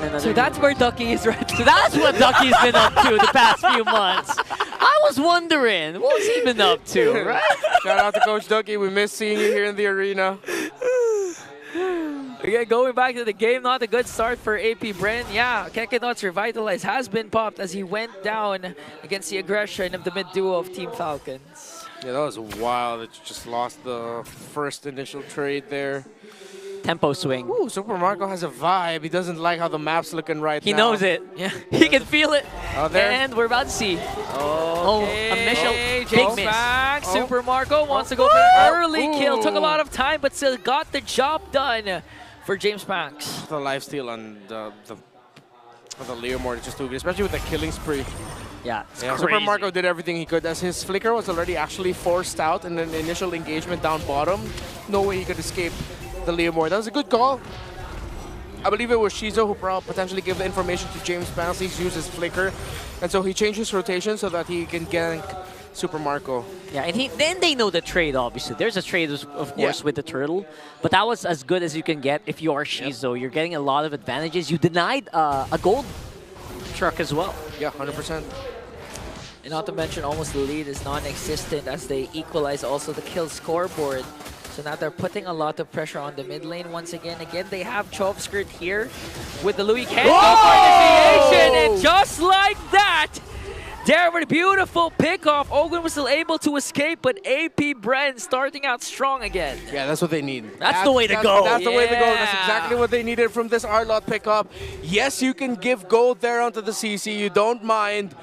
another. So that's where Ducky is right. So that's what Ducky's been up to the past few months. I was wondering, what's he been up to, right? Shout out to Coach Ducky. We miss seeing you here in the arena. Okay, going back to the game, not a good start for AP Bren. Yeah, Kekenot's Revitalize has been popped as he went down against the aggression of the mid duo of Team Falcons. Yeah, that was wild. It just lost the first initial trade there. Tempo swing. Ooh, Super Marco has a vibe. He doesn't like how the map's looking right now. He knows it. Yeah. He can feel it. Oh, there. And we're about to see. Oh, a mission. James Big miss. back. Oh. Super Marco wants to go for an early kill. Took a lot of time, but still got the job done for James Max. The lifesteal on the Leomord is just too good, especially with the killing spree. Yeah, it's Yeah, crazy. Super Marco did everything he could as his flicker was already actually forced out in an initial engagement down bottom. No way he could escape the Leomord. That was a good call. I believe it was Shizo who potentially gave the information to James Banks. He's used his flicker, and so he changed his rotation so that he can gank Super Marco. Yeah, and then they know the trade, obviously. There's a trade, of course, with the turtle, but that was as good as you can get if you are Shizo. You're getting a lot of advantages. You denied a gold truck as well. Yeah, 100%. And not to mention, almost the lead is non-existent as they equalize also the kill scoreboard. So now they're putting a lot of pressure on the mid lane once again. Again, they have Chov Skirt here with the Louis Can't go for initiation. And just like that, there with a beautiful pickoff. Ogun was still able to escape, but AP Bren starting out strong again. Yeah, that's what they need. That's the way to go. That's the way to go. That's Yeah. exactly what they needed from this R-Lot pickup. Yes, you can give gold there onto the CC. You don't mind.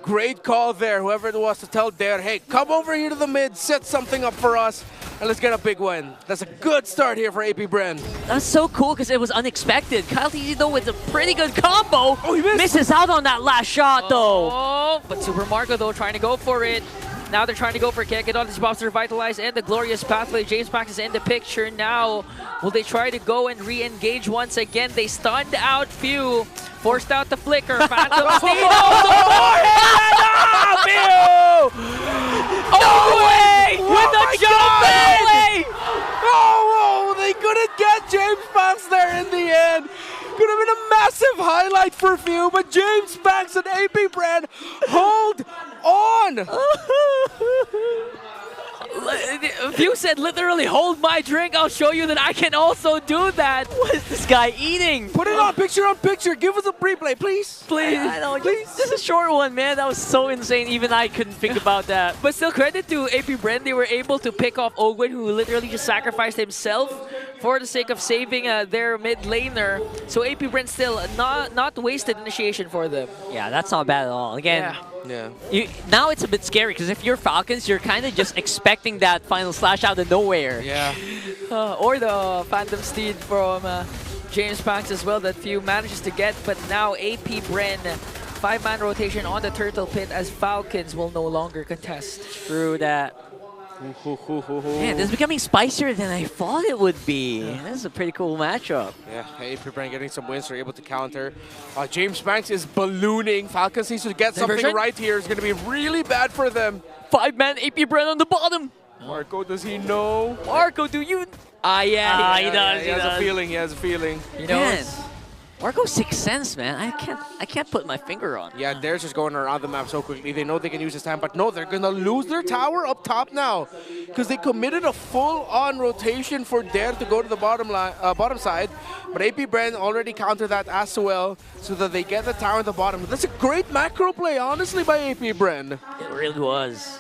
Great call there, whoever it was, to tell Dare, hey, come over here to the mid, set something up for us, and let's get a big win. That's a good start here for AP Bren. That was so cool because it was unexpected. Kyle TZ, though, with a pretty good combo. Oh, he missed. Misses out on that last shot, though. Oh, but Super Marco, though, trying to go for it. Now they're trying to go for Kekedon. This box to revitalize and the glorious pathway. James Max is in the picture now. Will they try to go and re-engage once again? They stunned out Few. Forced out the flicker. Phantom Steed also Few! No way! With the jump play! Oh, they couldn't get James Banks there in the end. Could have been a massive highlight for Few, but James Banks and AP Bren hold on. Few said literally, hold my drink. I'll show you that I can also do that. What is this guy eating? Put it on picture. Give us a replay, please. Please. I know, just a short one, man. That was so insane. Even I couldn't think about that. But still, credit to AP Bren. They were able to pick off Ogwin, who literally just sacrificed himself for the sake of saving their mid laner. So AP Bren still not wasted initiation for them. Yeah, that's not bad at all. Again, Yeah. now it's a bit scary because if you're Falcons, you're kind of just expecting that final slash out of nowhere. Yeah. Or the Phantom Steed from James Banks as well that Few manages to get. But now AP Bren, 5-man rotation on the Turtle Pit as Falcons will no longer contest. True that. Man, this is becoming spicier than I thought it would be. This is a pretty cool matchup. Yeah, AP Bren getting some wins. They're able to counter. James Banks is ballooning. Falcons needs to get something Diversion? right here. It's going to be really bad for them. 5-man AP Bren on the bottom. Marco, does he know? Marco, do you? Yeah, he does. He has a feeling. He has a feeling. you know. Man, Marco's Sixth Sense, man. I can't put my finger on. Yeah, they're just going around the map so quickly. They know they can use this time, but no, they're going to lose their tower up top now because they committed a full-on rotation for Dare to go to the bottom side, but AP Bren already countered that as well so that they get the tower at the bottom. That's a great macro play, honestly, by AP Bren. It really was.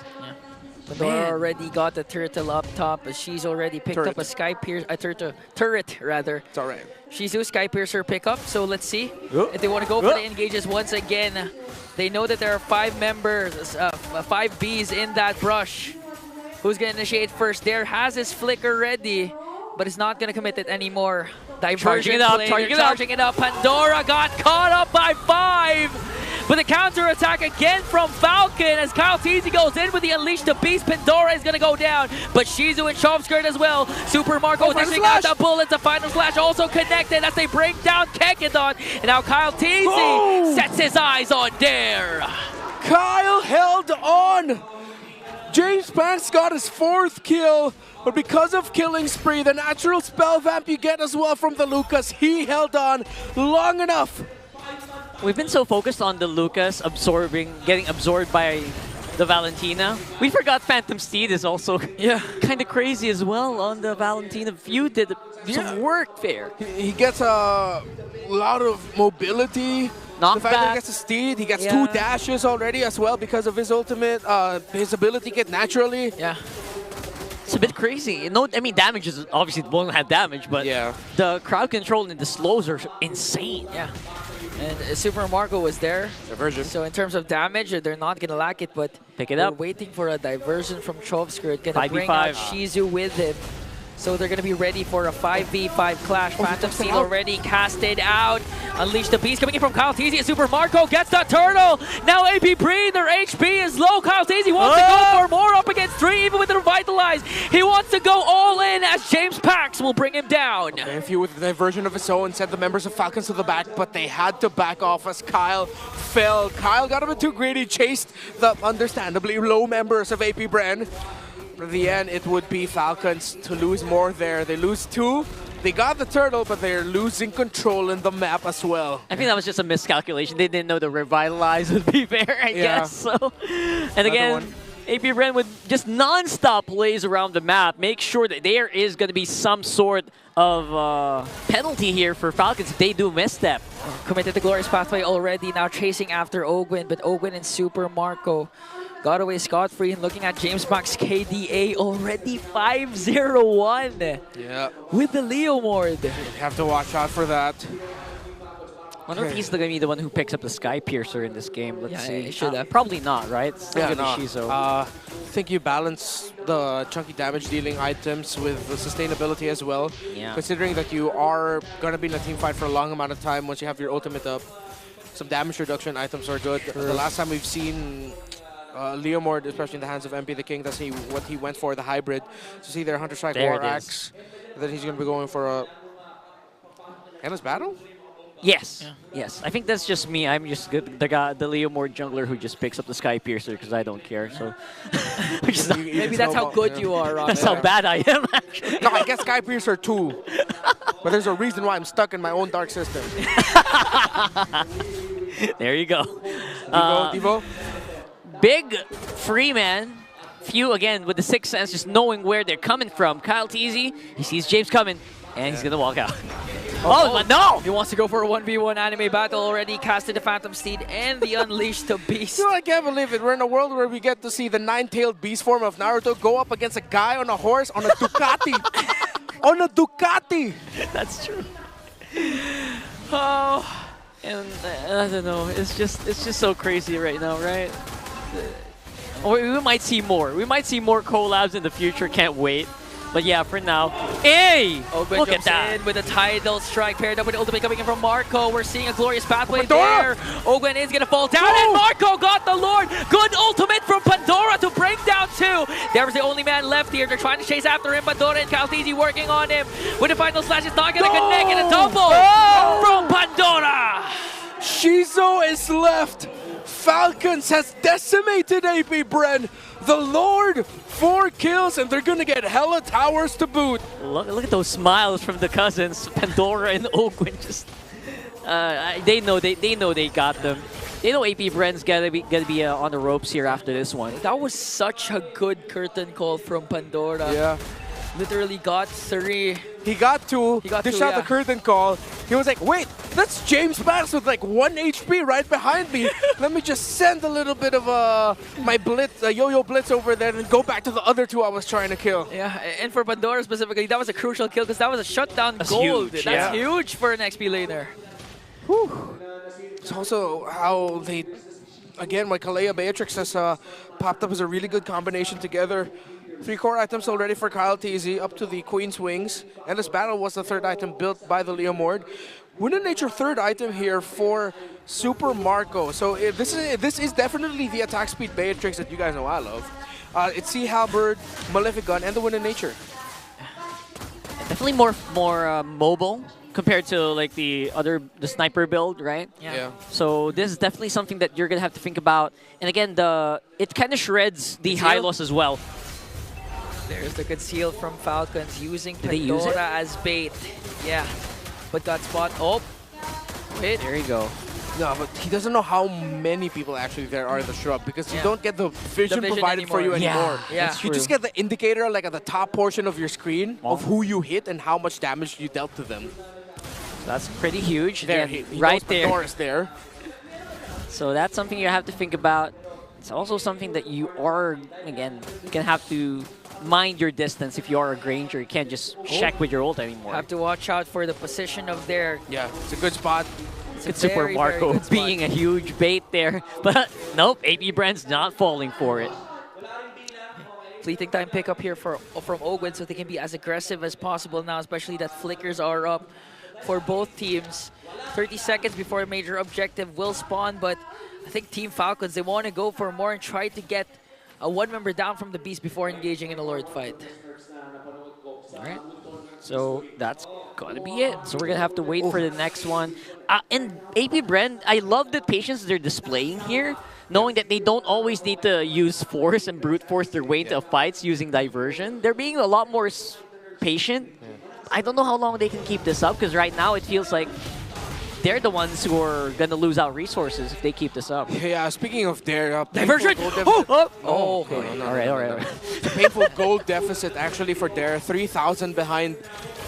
Pandora already got the turtle up top, but she's already picked up a Sky Piercer, turret rather. It's all right. She's doing Sky Piercer pickup, so let's see if they want to go for the engages once again. They know that there are 5 members, 5 Bs in that brush. Who's going to initiate first? Dare has his flicker ready, but is not going to commit it anymore. Diversion charging it up. Pandora got caught up by 5. But the counter attack again from Falcon as Kyle TZ goes in with the Unleash the Beast. Pandora is going to go down, but Shizu and Chov Skirt as well. Super Marco dishing out the bullets. The final slash also connected as they bring down Kekedon. And now Kyle TZ sets his eyes on Dare. Kyle held on. James Banks got his 4th kill, but because of killing spree, the natural spell vamp you get as well from the Lucas, he held on long enough We've been so focused on the Lucas getting absorbed by the Valentina. We forgot Phantom Steed is also kind of crazy as well on the Valentina. Few did some work there. He gets a lot of mobility. Knockback. The fact that he gets a Steed, he gets 2 dashes already as well because of his ultimate, his ability kit naturally. Yeah. It's a bit crazy. No, I mean, damage is obviously won't have damage, but the crowd control and the slows are insane. Yeah. And Super Marco was there. Diversion. So in terms of damage, they're not going to lack it, but pick it up. Waiting for a diversion from Chovskirt. Going to bring 5v5. out Shizu with him. So they're going to be ready for a 5v5 clash. Phantom Steed already casted out. Unleash the Beast coming in from Kyle Teasy. Super Marco gets the turtle. Now AP Breen, their HP is low. Kyle Teasy wants to go for more up against 3, even with the Revitalize. He wants to go all in as James Pax will bring him down. Okay, a few with the diversion of his own sent the members of Falcons to the back, but they had to back off as Kyle fell. Kyle got a bit too greedy, chased the understandably low members of AP Bren. But in the end, it would be Falcons to lose more there. They lose 2. They got the turtle, but they're losing control in the map as well. I think that was just a miscalculation. They didn't know the Revitalize would be there, I guess. So, and again, AP Bren would just non-stop plays around the map. Make sure that there is going to be some sort of penalty here for Falcons if they do misstep. Committed the Glorious Pathway already, now chasing after Ogwin, but Ogwin and Super Marco got away scot-free, and looking at James Max KDA already 5-0-1 with the Leomord. You have to watch out for that. I wonder if he's going to be the one who picks up the Sky Piercer in this game. Let's see. He should have. Probably not, right? It's still Yeah, gonna be Shizo. I think you balance the chunky damage dealing items with the sustainability as well. Yeah. Considering that you are going to be in a team fight for a long amount of time once you have your ultimate up. Some damage reduction items are good. The last time we've seen Leomord, especially in the hands of MP the King, that's what he went for, the hybrid. So see their Hunter Strike War Axe. Then he's going to be going for a endless battle? Yes. Yes. I think that's just me. I'm just good. The Leomord jungler who just picks up the Sky Piercer because I don't care. So maybe that's how good you are, Ron. That's how bad I am, actually. No, I get Sky Piercer too. But there's a reason why I'm stuck in my own dark system. There you go. Devo? Big free man. Few again with the sixth sense, just knowing where they're coming from. Kyle Teasy, he sees James coming, and he's gonna walk out. Oh, but no! He wants to go for a 1v1 anime battle already. Casted the Phantom Steed and the Unleashed the Beast. You know, I can't believe it. We're in a world where we get to see the 9-tailed beast form of Naruto go up against a guy on a horse on a Ducati. On a Ducati! That's true. Oh, and I don't know. It's just so crazy right now, right? Or we might see more. We might see more collabs in the future. Can't wait. But yeah, for now, hey! Ogwin Look at jumps that. in with a Tidal Strike paired up with the ultimate coming in from Marco. We're seeing a glorious pathway Pandora! there. Ogwin is going to fall down, and Marco got the Lord. Good ultimate from Pandora to bring down 2. There was the only man left here. They're trying to chase after him. Pandora and Calthesi working on him. With the final slash, it's not going to connect, and a double from Pandora. Shizo is left. Falcons has decimated AP Bren. The Lord, 4 kills, and they're gonna get hella towers to boot. Look at those smiles from the cousins, Pandora and Ogwin. Just they know they got them. They know AP Bren's gonna be on the ropes here after this one. That was such a good curtain call from Pandora. Yeah. Literally got 3. He got 2. He got Dished 2, out the curtain call. He was like, wait, that's James Max with like 1 HP right behind me. Let me just send a little bit of my blitz, yo-yo blitz over there and go back to the other 2 I was trying to kill. Yeah, and for Pandora specifically, that was a crucial kill because that was a shutdown gold. Huge, That's huge for an XP laner. Whew. It's also how they, again, my Kalea Beatrix has popped up as a really good combination together. 3 core items already for Kyle Teasy, up to the Queen's Wings. Endless Battle was the 3rd item built by the Leomord. Winter Nature 3rd item here for Super Marco. So this is definitely the attack speed Beatrix that you guys know I love. It's Sea Halberd, Malefic Gun, and the Winter Nature. Definitely more mobile compared to like the sniper build, right? Yeah. So this is definitely something that you're gonna have to think about. And again, it kind of shreds the high loss as well. There's the conceal from Falcons using Did they use Pandora as bait. Yeah, but got spot. Oh, wait. There you go. No, but he doesn't know how many people actually there are in the shrub because you don't get the vision, vision provided for you anymore. Yeah. You just get the indicator like at the top portion of your screen of who you hit and how much damage you dealt to them. That's pretty huge. There, Again, he right knows there. Pandora's there. So that's something you have to think about. It's also something that you are, again, gonna have to mind your distance if you are a Granger. You can't just check with your ult anymore. Have to watch out for the position of their... Yeah, it's a good spot. It's Super Marco being a huge bait there. But nope, AP Bren's not falling for it. Fleeting time pickup here from Ogwen so they can be as aggressive as possible now, especially that flickers are up for both teams. 30 seconds before a major objective will spawn, but I think Team Falcons, they want to go for more and try to get a one member down from the Beast before engaging in a Lord fight. All right. So that's gonna be it. So we're gonna have to wait for the next one. And AP Bren, I love the patience they're displaying here, knowing that they don't always need to use force and brute force their way into fights using diversion. They're being a lot more patient. I don't know how long they can keep this up because right now it feels like they're the ones who are going to lose out resources if they keep this up. Yeah, speaking of their diversion! All right. It's a painful gold deficit actually for Dare. 3,000 behind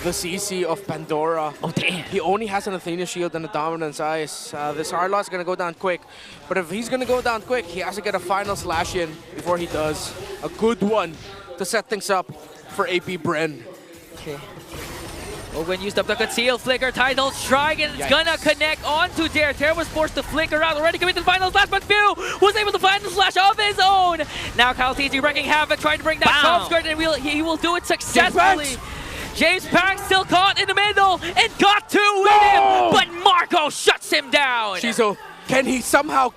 the CC of Pandora. Oh, damn. He only has an Athena shield and a Dominance Ice. This Harlot's going to go down quick. But if he's going to go down quick, he has to get a final slash in before he does. A good one to set things up for AP Bren. Okay. Ogwen used up the conceal flicker, Tidal Strike, and it's gonna connect onto Dare. Dare was forced to flicker out, already committed to the final slash, but Phil was able to find the slash of his own. Now Kyle TZ wrecking havoc, trying to bring that top skirt, and he will do it successfully. James Pack still caught in the middle and got two with him, but Marco shuts him down. Shizo, can he somehow,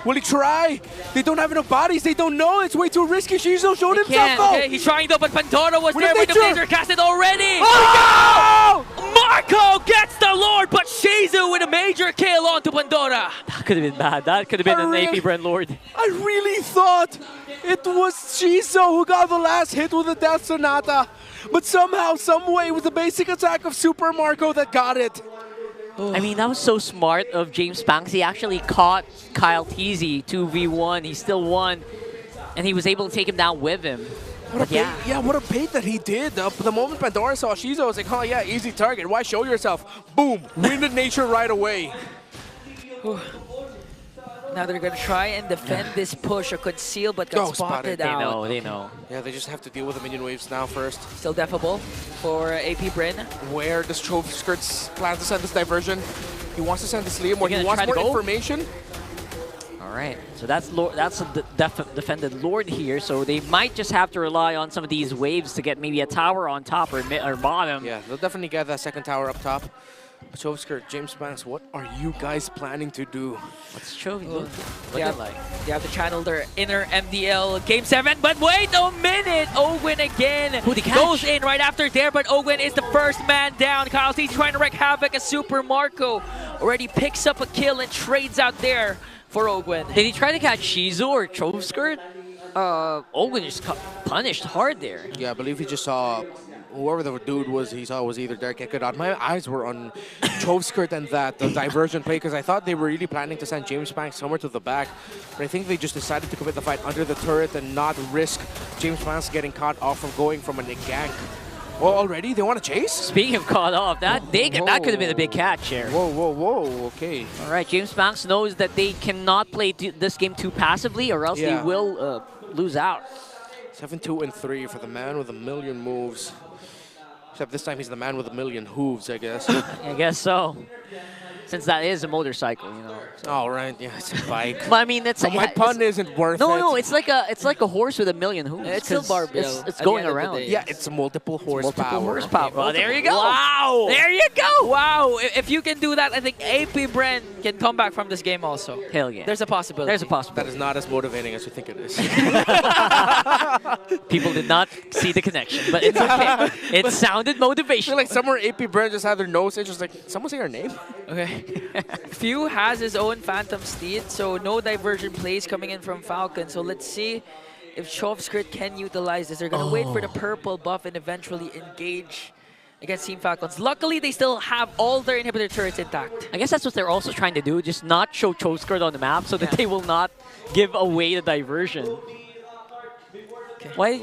will he try? They don't have enough bodies, they don't know, it's way too risky. Shizo showed himself though. Okay, he's trying though, but Pandora was there with the laser casted already. Oh! Marco gets the Lord, but Shizu with a major kill onto Pandora. That could have been bad. That could have been an AP Bren Lord. I really thought it was Shizo who got the last hit with the Death Sonata. But somehow, some way, with the basic attack of Super Marco that got it. I mean, that was so smart of James Banks. He actually caught Kyle TZ 2v1. He still won, and he was able to take him down with him. What a bait that he did. The moment Pandora saw Shizo, I was like, oh yeah, easy target. Why show yourself? Boom, winded nature right away. Now they're going to try and defend this push or conceal, but got spotted out. They know. Yeah, they just have to deal with the minion waves now first. Still defable for AP Bren. Where does Trove Skirts plan to send this diversion? He wants to send this Liam, or he wants more information. All right, so that's a defended Lord here, so they might just have to rely on some of these waves to get maybe a tower on top or bottom. Yeah, they'll definitely get that second tower up top. Trove Skirt, James Banks, what are you guys planning to do? What's Trove looking like? They have to channel their inner MDL Game 7, but wait a minute! Ogwen again goes in right after there, but Ogwen is the first man down. Kyle T trying to wreak havoc as Super Marco already picks up a kill and trades out there for Ogwen. Did he try to catch Shizu or Trove Skirt? Ogwen just got punished hard there. Yeah, I believe he just saw whoever the dude was, he saw was either Derek Ekadot. My eyes were on Trove Skirt and that diversion play because I thought they were really planning to send James Banks somewhere to the back. But I think they just decided to commit the fight under the turret and not risk James Banks getting caught off from going from a gank. Well, already? They want to chase? Speaking of caught off, that could have been a big catch here. Whoa, okay. All right, James Banks knows that they cannot play this game too passively or else they will lose out. 7-2-3 for the man with a million moves. Except this time he's the man with a million hooves, I guess. I guess so. Since that is a motorcycle, you know. So. Oh, right. Yeah, it's a bike. But I mean, it's my pun isn't worth it. No, it's like a horse with a million hooves. It's still barbell. It's going around. Yeah, it's multiple horsepower. Multiple horsepower. Well, there you go. Wow. There you go. Wow. If you can do that, I think AP Bren can come back from this game also. Hell yeah. There's a possibility. There's a possibility. That is not as motivating as you think it is. People did not see the connection, but it's okay. It sounded motivational. I feel like somewhere AP Bren just had their nose. It's just like, someone say her name? Okay. Few has his own Phantom Steed, so no diversion plays coming in from Falcon. So let's see if Trove Skirt can utilize this. They're going to wait for the purple buff and eventually engage against Team Falcons. Luckily, they still have all their inhibitor turrets intact. I guess that's what they're also trying to do, just not show Choskirt on the map so that they will not give away the diversion. Okay. Why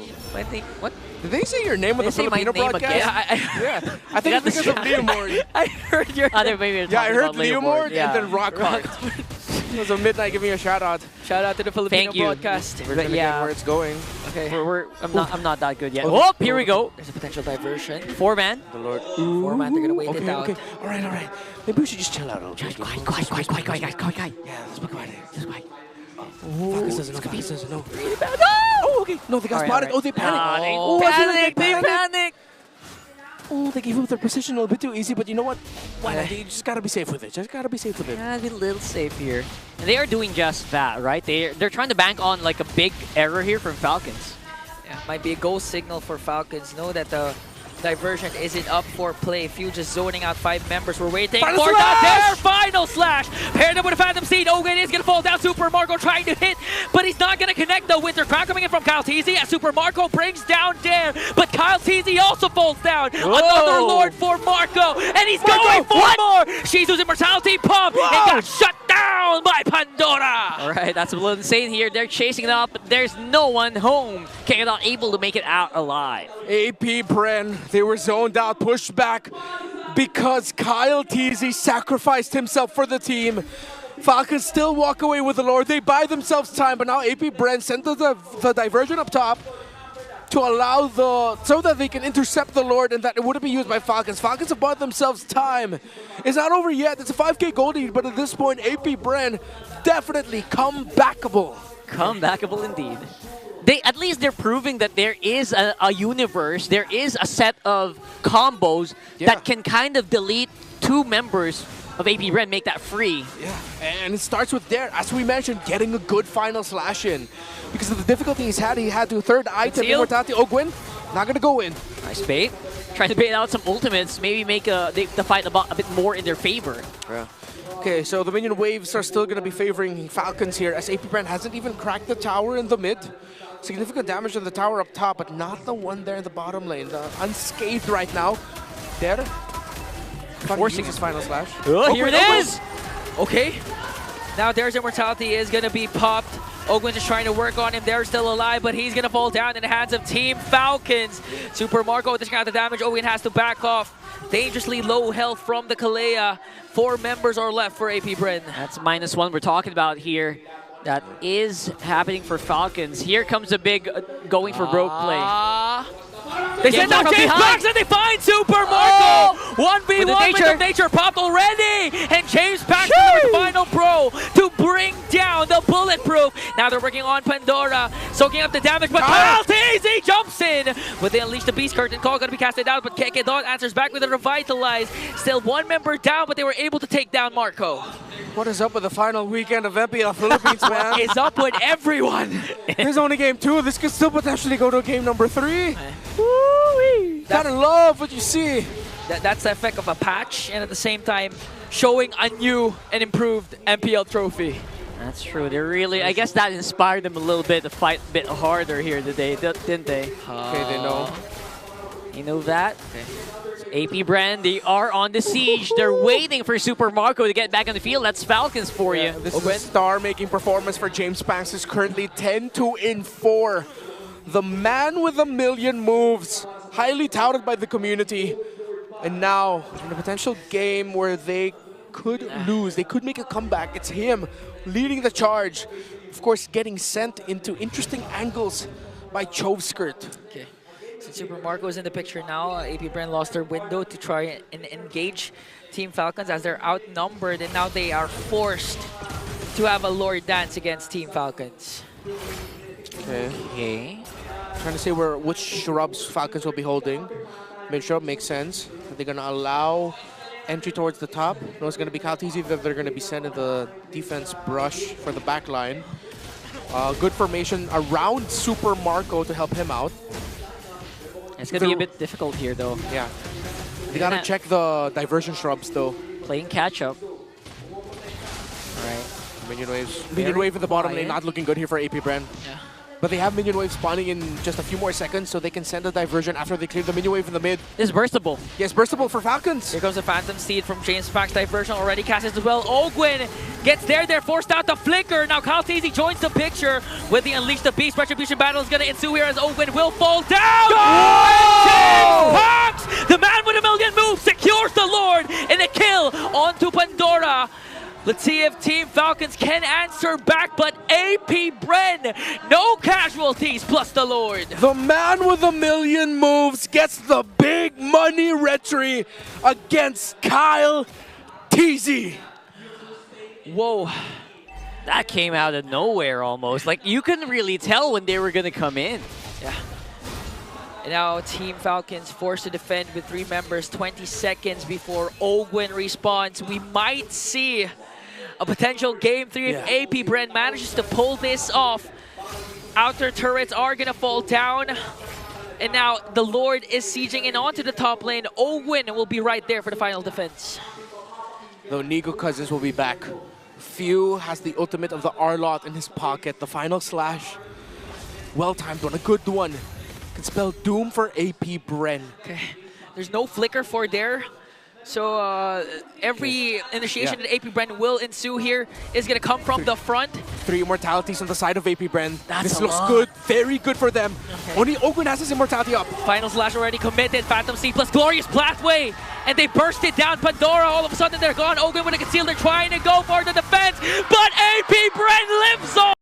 they, what? Did they say your name on the They say my Filipino name broadcast? again? Yeah, I think it's because of Leomord. I heard your Maybe Yeah, I heard Leomord Leomord and then Rockhart. It was a midnight giving you a shout out. Shout out to the Filipino Thank you. broadcast. We're gonna get where it's going. Okay. I'm not that good yet. Oh, here we go. There's a potential diversion. 4-man. The Lord. 4-man, they're gonna wait it out. Okay, all right. Maybe we should just chill out a little bit. Quiet. Yeah, let's be quiet. Just quiet. Falcons doesn't know. No! Okay. No, they got All spotted. right. Oh, they panicked. Oh, I feel like they panicked. Oh, they gave up their position a little bit too easy, but you know what? Why not? You just gotta be safe with it. Yeah, be a little safe here. And they are doing just that, right? They're trying to bank on like a big error here from Falcons. Yeah, might be a goal signal for Falcons. Know that the diversion isn't up for play. Few just zoning out 5 members. We're waiting Final for slash! their final slash. Paired up with a Phantom Seed. Ogun is going to fall down. Super Marco trying to hit, but he's not going to connect the Winter Crown coming in from Kyle Teasy as Super Marco brings down Dare. But Kyle Teasy also falls down. Whoa. Another Lord for Marco. And he's going for more. Shizu's Immortality pump. And got shut down by Pandora. All right, that's a little insane here. They're chasing it up, but there's no one home. Not able to make it out alive. AP Bren, they were zoned out, pushed back because Kyle Teasy sacrificed himself for the team. Falcons still walk away with the Lord. They buy themselves time, but now AP Bren sent the diversion up top to allow so that they can intercept the Lord and that it wouldn't be used by Falcons. Falcons have bought themselves time. It's not over yet. It's a 5K gold lead, but at this point, AP Bren definitely comebackable. Comebackable indeed. At least they're proving that there is a universe, there is a set of combos that can kind of delete 2 members of AP Bren, make that free. Yeah, and it starts with Dare, as we mentioned, getting a good final slash in. Because of the difficulty he had to third item, Immortality. Ogwin, not gonna go in. Nice bait. Trying to bait out some ultimates, maybe make the fight a bit more in their favor. Yeah. Okay, so the minion waves are still gonna be favoring Falcons here, as AP Bren hasn't even cracked the tower in the mid. Significant damage to the tower up top, but not the one there in the bottom lane. Unscathed right now. There. Forcing his final slash. Oh, here it is! Okay. Now Dare's Immortality is going to be popped. Ogwin is trying to work on him. Dare's still alive, but he's going to fall down in the hands of Team Falcons. Super Marco dishing out the damage. Ogwin has to back off. Dangerously low health from the Kalea. 4 members are left for AP Bren. That's -1 we're talking about here. That is happening for Falcons. Here comes a big going for broke play. They send out James Pax and they find Super Marco! 1v1 with Nature popped already! And James Pax with the final pro to bring down the Bulletproof. Now they're working on Pandora, soaking up the damage, but Kyle Teasy jumps in! But they unleash the Beast Curtain. Call gonna be casted out, but Keke Dot answers back with a Revitalize. Still 1 member down, but they were able to take down Marco. What is up with the final weekend of MPL Philippines, man? What is up with everyone? There's only game 2. This could still potentially go to game number 3. Woo-wee. Gotta love what you see. That's the effect of a patch, and at the same time, showing a new and improved MPL trophy. That's true. They're really, I guess that inspired them a little bit to fight a bit harder here today, didn't they? Okay, they know. You know that? Okay. AP Bren, they are on the siege. They're waiting for Super Marco to get back on the field. That's Falcons for you. This is a star-making performance for James Banks, who's currently 10-2-4. The man with a million moves, highly touted by the community. And now, in a potential game where they could lose, they could make a comeback, it's him leading the charge. Of course, getting sent into interesting angles by Choskirt. Okay. Since Super Marco is in the picture now, AP Bren lost their window to try and engage Team Falcons as they're outnumbered, and now they are forced to have a Lord dance against Team Falcons. Okay. Trying to say which shrubs Falcons will be holding. Mid-shrub makes sense. Are they going to allow entry towards the top? No, it's going to be Kyle Teasy that they're going to be sending the defense brush for the back line. Good formation around Super Marco to help him out. It's going to be a bit difficult here, though. Yeah. They got to check the diversion shrubs, though. Playing catch-up. All right. Minion waves. Minion wave at the bottom lane, not looking good here for AP Bren. Yeah. But they have minion wave spawning in just a few more seconds, so they can send a diversion after they clear the minion wave in the mid. This is burstable. Yes, burstable for Falcons. Here comes the Phantom Steed from James Pack's diversion already casted as well. Ogwin gets there, they're forced out the flicker. Now Kyle Teasy joins the picture with the Unleash the Beast. Retribution battle is going to ensue here as Ogwin will fall down. James Pax, the man with a million moves, secures the Lord in a kill onto Pandora. Let's see if Team Falcons can answer back, but AP Bren, no casualties, plus the Lord. The man with a million moves gets the big money retry against Kyle Teasy. Whoa. That came out of nowhere almost. Like, you couldn't really tell when they were going to come in. Yeah. And now Team Falcons forced to defend with 3 members, 20 seconds before Ogwin respawns. We might see a potential game 3 if AP Bren manages to pull this off. Outer turrets are going to fall down. And now the Lord is sieging in onto the top lane. Ogwin will be right there for the final defense. Though Nigo Cousins will be back. Few has the ultimate of the Arlot in his pocket. The final slash. Well-timed one, a good one. Can spell doom for AP Bren. Okay. There's no flicker for there. So every initiation that AP Bren will ensue here is going to come from the front. 3 immortalities on the side of AP Bren. That's this a looks lot. good. Very good for them. Okay. Only Ogwin has his immortality up. Final slash already committed. Phantom Steed plus Glorious Pathway. And they burst it down. Pandora, all of a sudden they're gone. Ogwin with a conceal. They're trying to go for the defense. But AP Bren lives on.